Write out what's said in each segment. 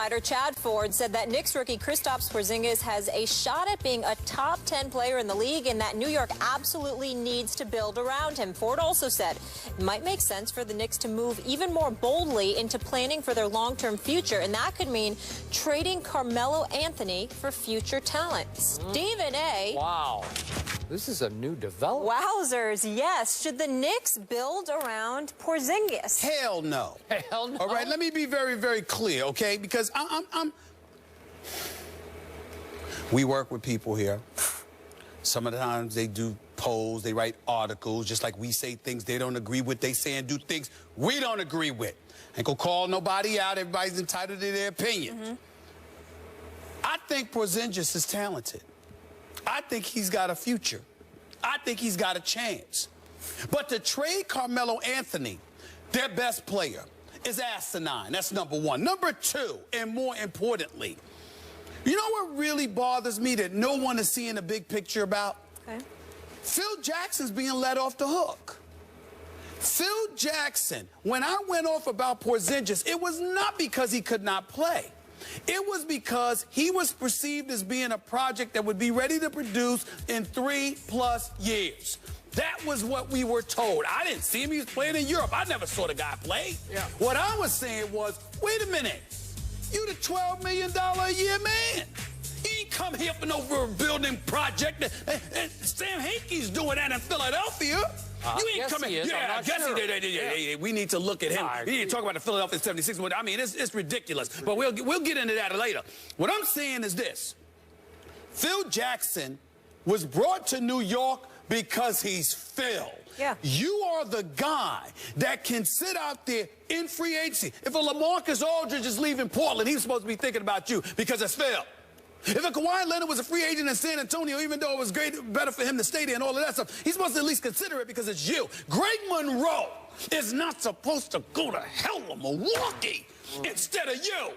insider Chad Ford said that Knicks rookie Kristaps Porzingis has a shot at being a top 10 player in the league and that New York absolutely needs to build around him. Ford also said it might make sense for the Knicks to move even more boldly into planning for their long-term future, and that could mean trading Carmelo Anthony for future talent. Stephen A. Wow. This is a new development. Wowzers, yes. Should the Knicks build around Porzingis? Hell no. Hell no. All right, let me be very, very clear, okay? Because we work with people here. Sometimes they do polls, they write articles, just like we say things they don't agree with. They say and do things we don't agree with. Ain't gonna call nobody out. Everybody's entitled to their opinion. I think Porzingis is talented. I think he's got a future. I think he's got a chance. But to trade Carmelo Anthony, their best player, is asinine. That's number one. Number two, and more importantly, you know what really bothers me that no one is seeing the big picture about? Okay. Phil Jackson's being let off the hook. Phil Jackson, when I went off about Porzingis, it was not because he could not play. It was because he was perceived as being a project that would be ready to produce in 3+ years. That was what we were told. I didn't see him. He was playing in Europe. I never saw the guy play. Yeah. What I was saying was, wait a minute. You the $12 million a year man. You ain't come here for no building project. Sam Hinkie's doing that in Philadelphia. You ain't coming. Yeah, I guess sure. We need to look at him. We need to talk about the Philadelphia 76ers. I mean, it's ridiculous. But we'll get into that later. What I'm saying is this. Phil Jackson was brought to New York because he's Phil. Yeah. You are the guy that can sit out there in free agency. If a LaMarcus Aldridge is leaving Portland, he's supposed to be thinking about you because it's Phil. If a Kawhi Leonard was a free agent in San Antonio, even though it was better for him to stay there and all of that stuff, he's supposed to at least consider it because it's you. Greg Monroe is not supposed to go to hell in Milwaukee instead of you.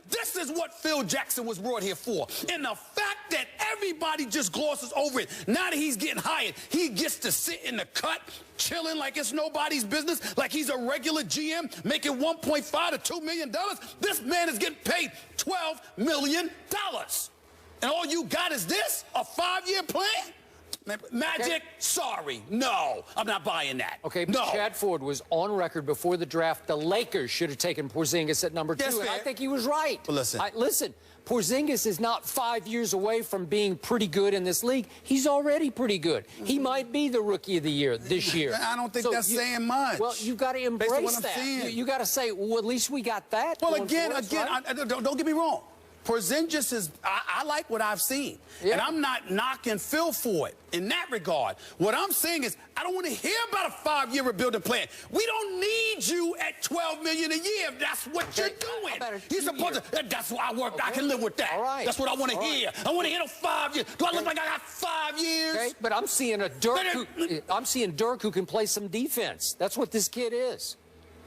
This is what Phil Jackson was brought here for. And the fact that everybody just glosses over it, now that he's getting hired, he gets to sit in the cut, chilling like it's nobody's business, like he's a regular GM making $1.5 to $2 million. This man is getting paid $12 million. And all you got is this, a 5-year plan? Magic, okay. Sorry. No, I'm not buying that. Okay, no. Chad Ford was on record before the draft. The Lakers should have taken Porzingis at number 2, and I think he was right. Well, listen, Porzingis is not 5 years away from being pretty good in this league. He's already pretty good. He might be the rookie of the year this year. I don't think that's saying much. Well, you've got to embrace that. You got to say, well, at least we got that. Well, again, don't get me wrong. Porzingis is, I like what I've seen. Yeah. And I'm not knocking Phil for it in that regard. What I'm saying is, I don't want to hear about a 5-year rebuilding plan. We don't need you at $12 million a year if that's what you're doing. You're supposed to, that's what I work, I can live with that. All right. That's what I want to hear. I want to hear the 5 years. Do I look like I got 5 years? Okay. But I'm seeing I'm seeing Dirk who can play some defense. That's what this kid is.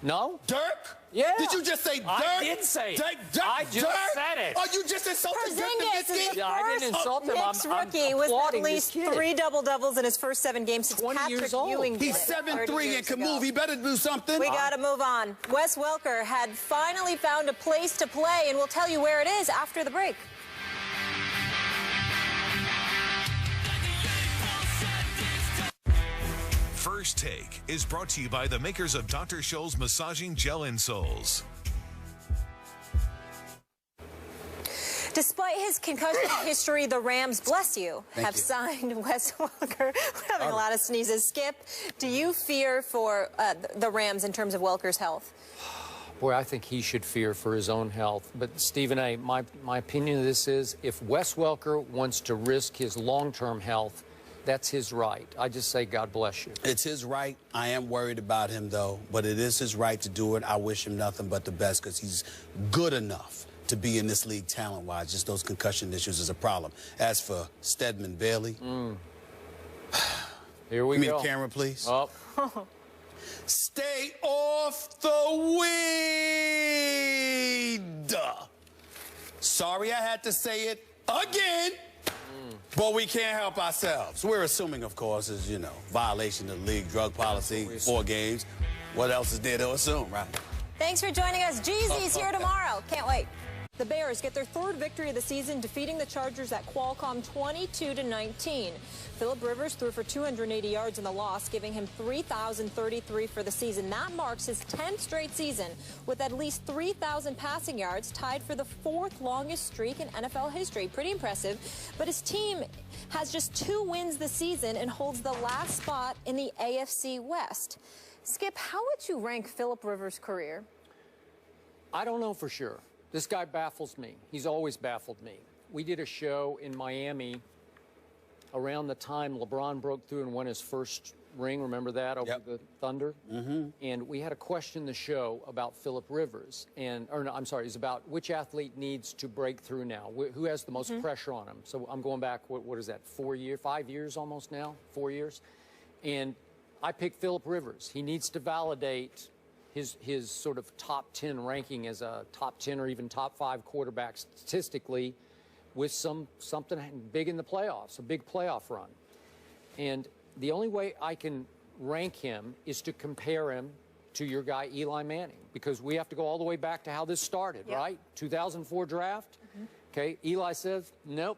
No? Dirk? Yeah. Did you just say Dirk? I did say it. I just said it. Oh, you just insulted Dirk Porzingis is the I didn't insult him. Knicks rookie with at least 3 double-doubles in his first 7 games since 20 Patrick years old. Ewing. He's 7'3" and can move. He better do something. We got to move on. Wes Welker had finally found a place to play, and we'll tell you where it is after the break. First Take is brought to you by the makers of Dr. Scholl's Massaging Gel Insoles. Despite his concussion history, the Rams, bless you, have signed Wes Welker. We're having a lot of sneezes. Skip, do you fear for the Rams in terms of Welker's health? Boy, I think he should fear for his own health. But, Stephen A., my opinion of this is if Wes Welker wants to risk his long-term health, that's his right. I just say God bless you. It's his right. I am worried about him, though, but it is his right to do it. I wish him nothing but the best because he's good enough to be in this league talent-wise. Just those concussion issues is a problem. As for Stedman Bailey, here we go. Give me the camera, please. Oh. Stay off the weed. Sorry I had to say it again. But we can't help ourselves. We're assuming, of course, is, you know, violation of league drug policy, 4 games. What else is there to assume, right? Thanks for joining us. Jeezy's here tomorrow. Can't wait. The Bears get their third victory of the season, defeating the Chargers at Qualcomm 22-19. Philip Rivers threw for 280 yards in the loss, giving him 3,033 for the season. That marks his 10th straight season with at least 3,000 passing yards, tied for the fourth longest streak in NFL history. Pretty impressive. But his team has just 2 wins this season and holds the last spot in the AFC West. Skip, how would you rank Philip Rivers' career? I don't know for sure. This guy baffles me. He's always baffled me. We did a show in Miami around the time LeBron broke through and won his first ring. Remember that, over the Thunder? Mm-hmm. And we had a question in the show about Philip Rivers. It's about which athlete needs to break through now. Who has the most pressure on him? So I'm going back, what is that, 5 years almost now? 4 years? And I picked Philip Rivers. He needs to validate his sort of top 10 ranking as a top 10 or even top 5 quarterback statistically with something big in the playoffs, a big playoff run. And the only way I can rank him is to compare him to your guy Eli Manning, because we have to go all the way back to how this started, right? 2004 draft. Okay, Eli says, nope.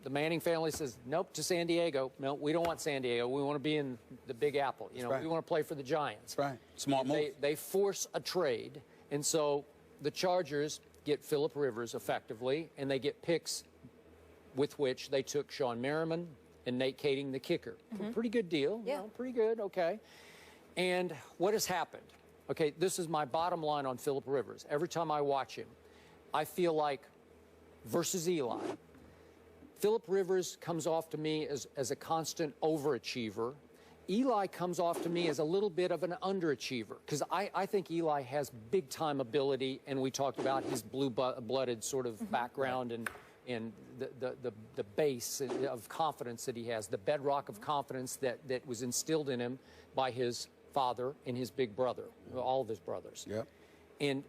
The Manning family says, nope, to San Diego. No, we don't want San Diego. We want to be in the Big Apple. You know, we want to play for the Giants. Right. Smart move. They force a trade, and so the Chargers get Philip Rivers effectively, and they get picks with which they took Sean Merriman and Nate Kading, the kicker. Pretty good deal. Yeah. You know, pretty good. Okay. And what has happened? Okay, this is my bottom line on Philip Rivers. Every time I watch him, I feel like versus Eli, Philip Rivers comes off to me as a constant overachiever. Eli comes off to me as a little bit of an underachiever, because I think Eli has big-time ability, and we talked about his blue-blooded sort of background and the base of confidence that he has, the bedrock of confidence that was instilled in him by his father and his big brother, all of his brothers. Yep. And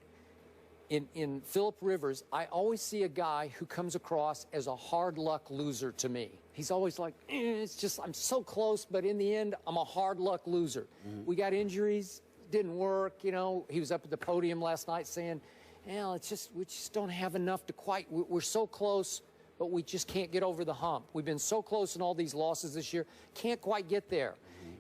in Philip Rivers, I always see a guy who comes across as a hard luck loser to me. He's always like, it's just, I'm so close, but in the end, I'm a hard luck loser. We got injuries, didn't work, you know. He was up at the podium last night saying, well, it's just, we just don't have enough to quite, we're so close, but we just can't get over the hump. We've been so close in all these losses this year, can't quite get there.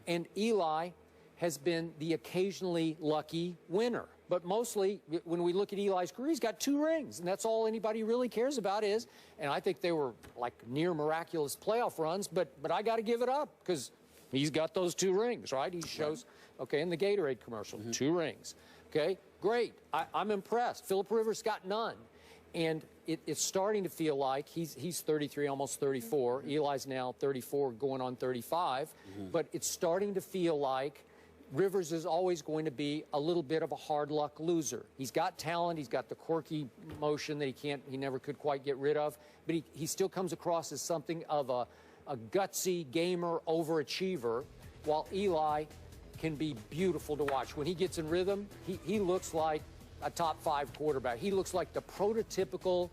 And Eli has been the occasionally lucky winner. But mostly, when we look at Eli's career, he's got 2 rings, and that's all anybody really cares about is, and I think they were like near miraculous playoff runs, but I got to give it up, because he's got those 2 rings, right? He shows, okay, in the Gatorade commercial, 2 rings. Okay, great. I'm impressed. Philip Rivers got none. And it's starting to feel like he's 33, almost 34. Eli's now 34, going on 35. But it's starting to feel like Rivers is always going to be a little bit of a hard luck loser. He's got talent. He's got the quirky motion that he never could quite get rid of. But he still comes across as something of a gutsy gamer overachiever, while Eli can be beautiful to watch. When he gets in rhythm, he looks like a top 5 quarterback. He looks like the prototypical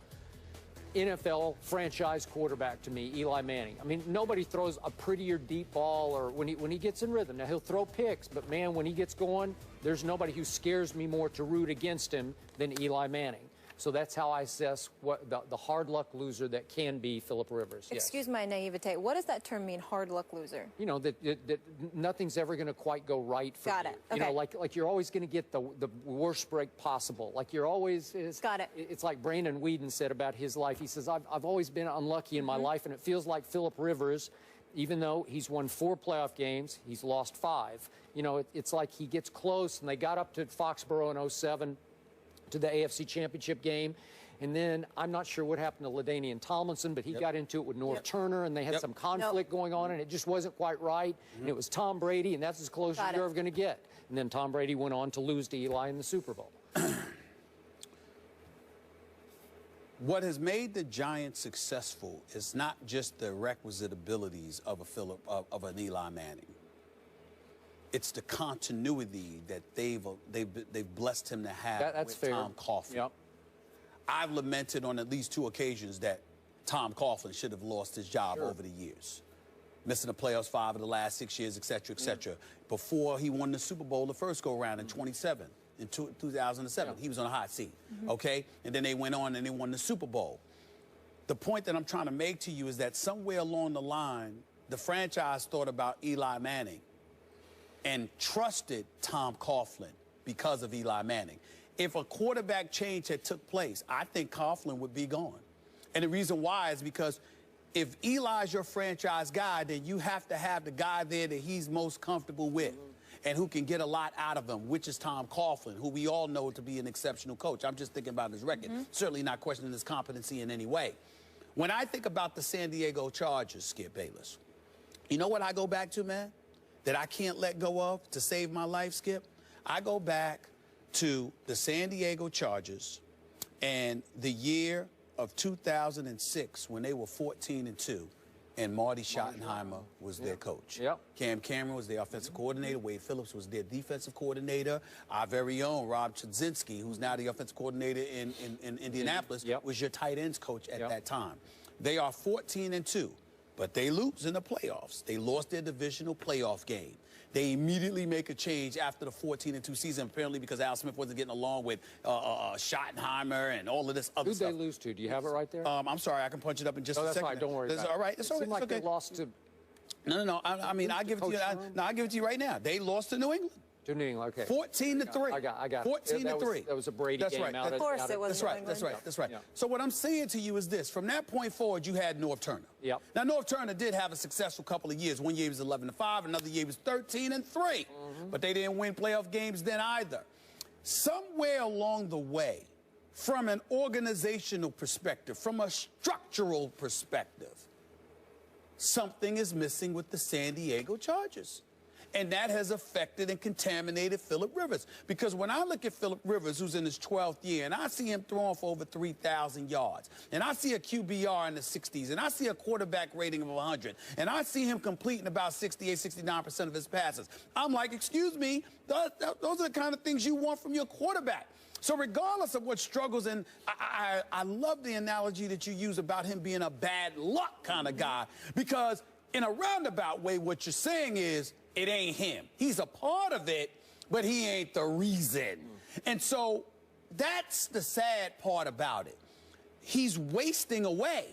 NFL franchise quarterback to me, Eli Manning. I mean, nobody throws a prettier deep ball, or when he gets in rhythm. Now, he'll throw picks, but man, when he gets going, there's nobody who scares me more to root against him than Eli Manning. So that's how I assess what the hard luck loser that can be Philip Rivers. Excuse my naivete. What does that term mean, hard luck loser? You know, that nothing's ever going to quite go right for you. Got it. Okay. You know, like you're always going to get the worst break possible. Like you're always... Got it. It's like Brandon Whedon said about his life. He says, I've always been unlucky in my life, and it feels like Philip Rivers, even though he's won 4 playoff games, he's lost 5. You know, it's like he gets close, and they got up to Foxborough in 07, to the AFC Championship game. And then I'm not sure what happened to LaDainian Tomlinson, but he got into it with North Turner, and they had some conflict going on, and it just wasn't quite right. And it was Tom Brady, and that's as close as you're ever going to get. And then Tom Brady went on to lose to Eli in the Super Bowl. What has made the Giants successful is not just the requisite abilities of an Eli Manning. It's the continuity that they've blessed him to have with Tom Coughlin. Yep. I've lamented on at least 2 occasions that Tom Coughlin should have lost his job over the years. Missing the playoffs 5 of the last 6 years, et cetera, et cetera. Before he won the Super Bowl the first go-around in 27. in 2007. Yeah. He was on a hot seat, okay? And then they went on and they won the Super Bowl. The point that I'm trying to make to you is that somewhere along the line, the franchise thought about Eli Manning and trusted Tom Coughlin because of Eli Manning. If a quarterback change had took place, I think Coughlin would be gone. And the reason why is because if Eli's your franchise guy, then you have to have the guy there that he's most comfortable with and who can get a lot out of him, which is Tom Coughlin, who we all know to be an exceptional coach. I'm just thinking about his record. Certainly not questioning his competency in any way. When I think about the San Diego Chargers, Skip Bayless, you know what I go back to, man, that I can't let go of to save my life, Skip? I go back to the San Diego Chargers and the year of 2006 when they were 14-2 and Marty Schottenheimer was their coach. Yep. Cam Cameron was their offensive coordinator. Wade Phillips was their defensive coordinator. Our very own Rob Chudzinski, who's now the offensive coordinator in Indianapolis, was your tight ends coach at that time. They are 14-2. But they lose in the playoffs. They lost their divisional playoff game. They immediately make a change after the 14-2 season, apparently because Al Smith wasn't getting along with Schottenheimer and all of this other stuff. Who'd they lose to? Do you have it right there? I'm sorry, I can punch it up in just a second. That's fine. Don't worry about it. All right. It seemed like they lost to... No. I mean, I give it to you. I give it to you right now. They lost to New England. To New England, okay. 14-3. I got 14-3. That was a Brady That's game. Right. Of course it was. That's right. Yeah. So what I'm saying to you is this. From that point forward, you had Norv Turner. Yep. Now, Norv Turner did have a successful couple of years. One year he was 11-5. Another year he was 13-3. But they didn't win playoff games then either. Somewhere along the way, from an organizational perspective, from a structural perspective, something is missing with the San Diego Chargers. And that has affected and contaminated Phillip Rivers. Because when I look at Phillip Rivers, who's in his 12th year, and I see him throwing for over 3,000 yards, and I see a QBR in the 60s, and I see a quarterback rating of 100, and I see him completing about 68, 69% of his passes, I'm like, excuse me, those are the kind of things you want from your quarterback. So regardless of what struggles, and I love the analogy that you use about him being a bad luck kind of guy, because in a roundabout way, what you're saying is, it ain't him. He's a part of it, but he ain't the reason. And so that's the sad part about it. He's wasting away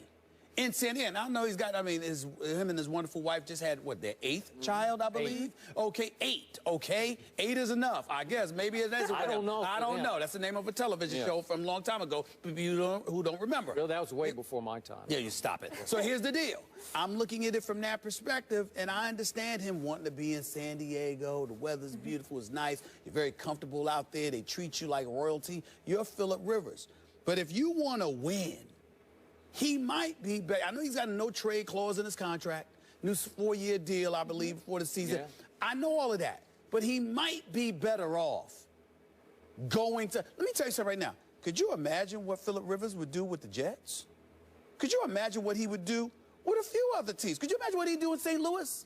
in San Diego. I know he's got, I mean, him and his wonderful wife just had, what, their 8th child, I believe? 8. Okay, 8, okay? 8 is enough, I guess. Maybe it is. I don't know. I don't know. That's the name of a television show from a long time ago, who don't remember. Well, that was way before my time. Yeah, you stop it. So here's the deal. I'm looking at it from that perspective, and I understand him wanting to be in San Diego. The weather's beautiful, it's nice. You're very comfortable out there. They treat you like royalty. You're Phillip Rivers. But if you want to win, he might be better. I know he's got a no-trade clause in his contract, new 4-year deal, I believe, before the season. Yeah. I know all of that. But he might be better off going to... Let me tell you something right now. Could you imagine what Phillip Rivers would do with the Jets? Could you imagine what he would do with a few other teams? Could you imagine what he'd do in St. Louis?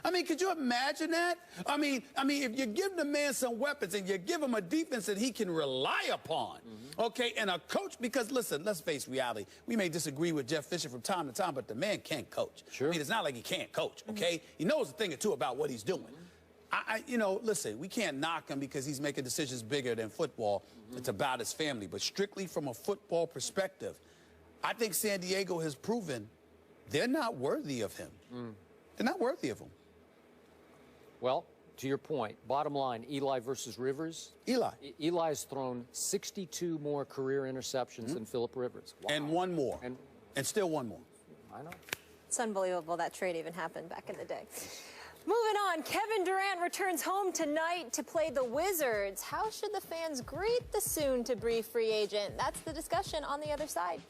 I mean, could you imagine that? I mean, if you give the man some weapons and you give him a defense that he can rely upon, okay, and a coach, because listen, let's face reality. We may disagree with Jeff Fisher from time to time, but the man can coach. Sure. I mean, it's not like he can't coach, okay? He knows a thing or two about what he's doing. You know, listen, we can't knock him because he's making decisions bigger than football. It's about his family. But strictly from a football perspective, I think San Diego has proven they're not worthy of him. They're not worthy of him. Well, to your point, bottom line, Eli versus Rivers. Eli. Eli has thrown 62 more career interceptions than Phillip Rivers. Wow. And one more. And still one more. I know. It's unbelievable that trade even happened back in the day. Moving on, Kevin Durant returns home tonight to play the Wizards. How should the fans greet the soon-to-be free agent? That's the discussion on the other side.